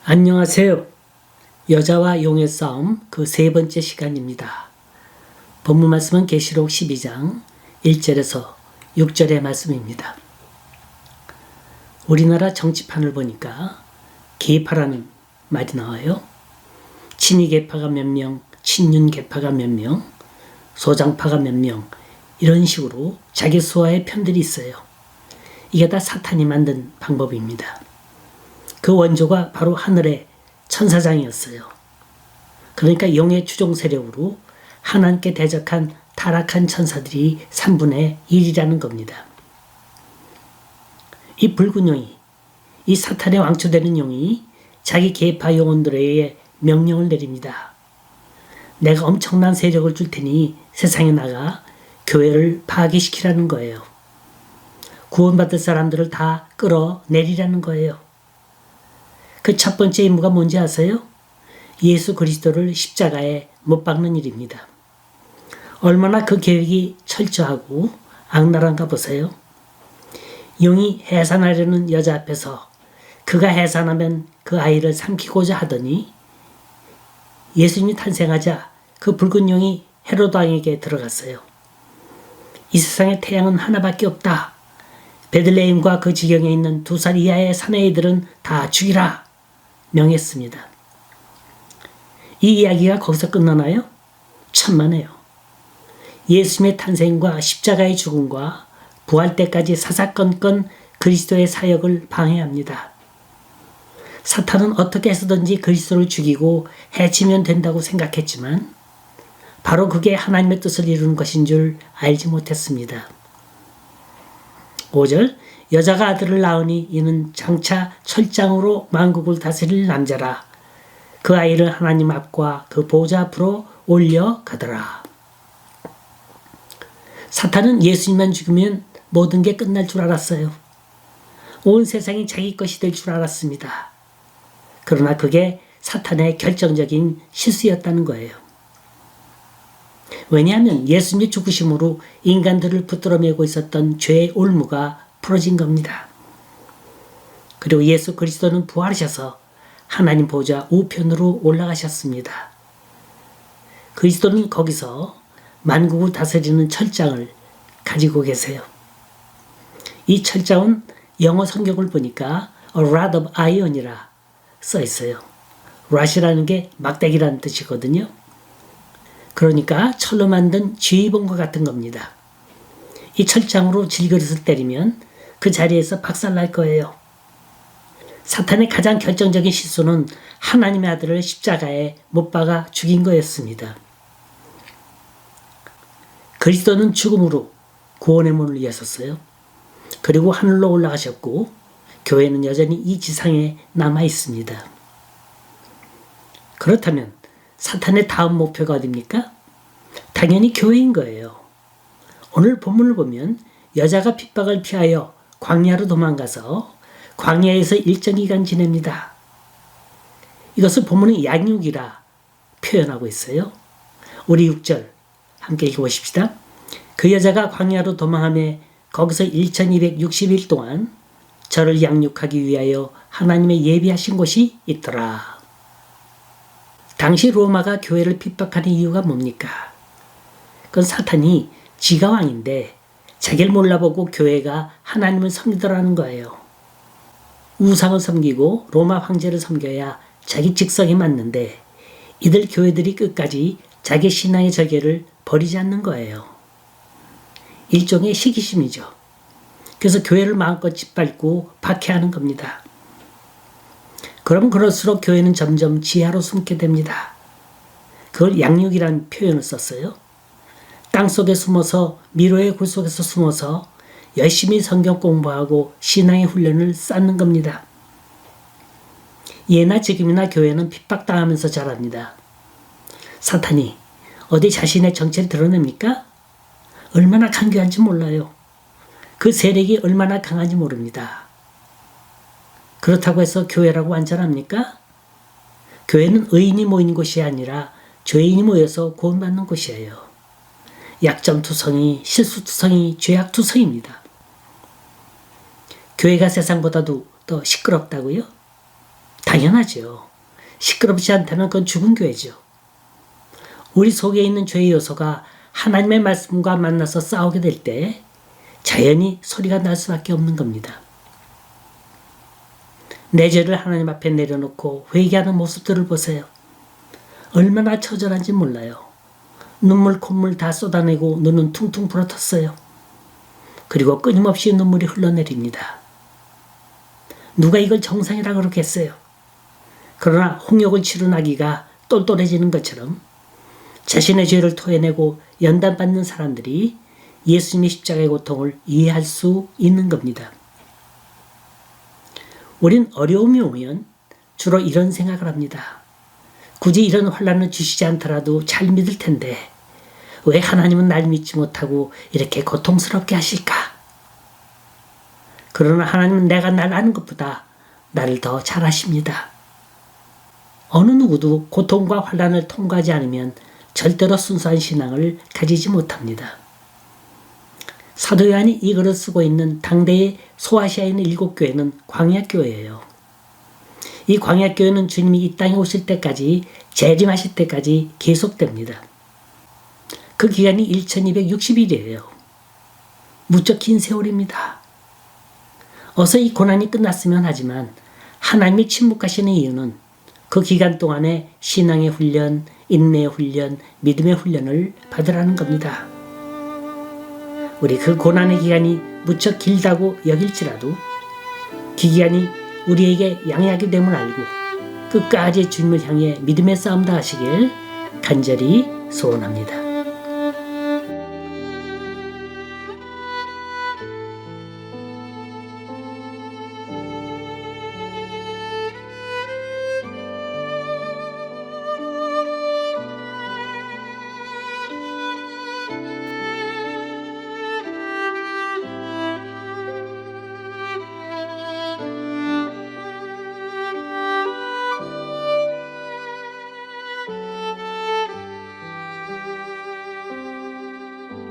안녕하세요. 여자와 용의 싸움 그 세 번째 시간입니다. 본문 말씀은 계시록 12장 1절에서 6절의 말씀입니다. 우리나라 정치판을 보니까 계파라는 말이 나와요. 친이 계파가 몇 명, 친윤 계파가 몇 명, 소장파가 몇 명, 이런 식으로 자기 수하의 편들이 있어요. 이게 다 사탄이 만든 방법입니다. 그 원조가 바로 하늘의 천사장이었어요. 그러니까 용의 추종 세력으로 하나님께 대적한 타락한 천사들이 3분의 1이라는 겁니다. 이 붉은 용이, 이 사탄의 왕초되는 용이 자기 계파 영혼들에게 명령을 내립니다. 내가 엄청난 세력을 줄 테니 세상에 나가 교회를 파괴시키라는 거예요. 구원받을 사람들을 다 끌어내리라는 거예요. 그 첫 번째 임무가 뭔지 아세요? 예수 그리스도를 십자가에 못 박는 일입니다. 얼마나 그 계획이 철저하고 악랄한가 보세요. 용이 해산하려는 여자 앞에서 그가 해산하면 그 아이를 삼키고자 하더니 예수님이 탄생하자 그 붉은 용이 헤롯 왕에게 들어갔어요. 이 세상에 태양은 하나밖에 없다. 베들레헴과 그 지경에 있는 2살 이하의 사내이들은 다 죽이라 명했습니다. 이 이야기가 거기서 끝나나요? 천만에요. 예수님의 탄생과 십자가의 죽음과 부활 때까지 사사건건 그리스도의 사역을 방해합니다. 사탄은 어떻게 해서든지 그리스도를 죽이고 해치면 된다고 생각했지만 바로 그게 하나님의 뜻을 이루는 것인 줄 알지 못했습니다. 5절 여자가 아들을 낳으니 이는 장차 철장으로 만국을 다스릴 남자라. 그 아이를 하나님 앞과 그 보좌 앞으로 올려가더라. 사탄은 예수님만 죽으면 모든 게 끝날 줄 알았어요. 온 세상이 자기 것이 될 줄 알았습니다. 그러나 그게 사탄의 결정적인 실수였다는 거예요. 왜냐하면 예수님의 죽으심으로 인간들을 붙들어 매고 있었던 죄의 올무가 풀어진 겁니다. 그리고 예수 그리스도는 부활하셔서 하나님 보좌 우편으로 올라가셨습니다. 그리스도는 거기서 만국을 다스리는 철장을 가지고 계세요. 이 철장은 영어 성경을 보니까 a rod of iron이라 써 있어요. rod이라는 게 막대기라는 뜻이거든요. 그러니까 철로 만든 쥐봉과 같은 겁니다. 이 철장으로 질그릇을 때리면 그 자리에서 박살날 거예요. 사탄의 가장 결정적인 실수는 하나님의 아들을 십자가에 못 박아 죽인 거였습니다. 그리스도는 죽음으로 구원의 문을 여셨어요. 그리고 하늘로 올라가셨고 교회는 여전히 이 지상에 남아 있습니다. 그렇다면 사탄의 다음 목표가 어디입니까? 당연히 교회인 거예요. 오늘 본문을 보면 여자가 핍박을 피하여 광야로 도망가서 광야에서 일정 기간 지냅니다. 이것을 본문은 양육이라 표현하고 있어요. 우리 6절 함께 읽어보십시다. 그 여자가 광야로 도망하며 거기서 1260일 동안 저를 양육하기 위하여 하나님의 예비하신 곳이 있더라. 당시 로마가 교회를 핍박하는 이유가 뭡니까? 그건 사탄이 지가 왕인데 자기를 몰라보고 교회가 하나님을 섬기더라는 거예요. 우상을 섬기고 로마 황제를 섬겨야 자기 직성에 맞는데 이들 교회들이 끝까지 자기 신앙의 절개를 버리지 않는 거예요. 일종의 시기심이죠. 그래서 교회를 마음껏 짓밟고 박해하는 겁니다. 그럼 그럴수록 교회는 점점 지하로 숨게 됩니다. 그걸 양육이란 표현을 썼어요. 땅속에 숨어서 미로의 굴 속에서 숨어서 열심히 성경 공부하고 신앙의 훈련을 쌓는 겁니다. 예나 지금이나 교회는 핍박당하면서 자랍니다. 사탄이 어디 자신의 정체를 드러냅니까? 얼마나 간교한지 몰라요. 그 세력이 얼마나 강한지 모릅니다. 그렇다고 해서 교회라고 안전합니까? 교회는 의인이 모인 곳이 아니라 죄인이 모여서 구원받는 곳이에요. 약점투성이, 실수투성이, 죄악투성입니다. 교회가 세상보다도 더 시끄럽다고요? 당연하죠. 시끄럽지 않다면 그건 죽은 교회죠. 우리 속에 있는 죄의 요소가 하나님의 말씀과 만나서 싸우게 될 때 자연히 소리가 날 수밖에 없는 겁니다. 내 죄를 하나님 앞에 내려놓고 회개하는 모습들을 보세요. 얼마나 처절한지 몰라요. 눈물 콧물 다 쏟아내고 눈은 퉁퉁 불어텄어요. 그리고 끊임없이 눈물이 흘러내립니다. 누가 이걸 정상이라 그러겠어요. 그러나 홍역을 치른 아기가 똘똘해지는 것처럼 자신의 죄를 토해내고 연단받는 사람들이 예수님의 십자가의 고통을 이해할 수 있는 겁니다. 우린 어려움이 오면 주로 이런 생각을 합니다. 굳이 이런 환난을 주시지 않더라도 잘 믿을 텐데 왜 하나님은 날 믿지 못하고 이렇게 고통스럽게 하실까? 그러나 하나님은 내가 날 아는 것보다 나를 더 잘 아십니다. 어느 누구도 고통과 환난을 통과하지 않으면 절대로 순수한 신앙을 가지지 못합니다. 사도 요한이 이 글을 쓰고 있는 당대의 소아시아에 있는 7교회는 광야교회예요. 이 광야교회는 주님이 이 땅에 오실 때까지 재림하실 때까지 계속됩니다. 그 기간이 1260일이에요. 무척 긴 세월입니다. 어서 이 고난이 끝났으면 하지만 하나님이 침묵하시는 이유는 그 기간 동안에 신앙의 훈련, 인내의 훈련, 믿음의 훈련을 받으라는 겁니다. 우리 그 고난의 기간이 무척 길다고 여길지라도 그 기간이 우리에게 양해하게 됨을 알고 끝까지 주님을 향해 믿음의 싸움 다 하시길 간절히 소원합니다.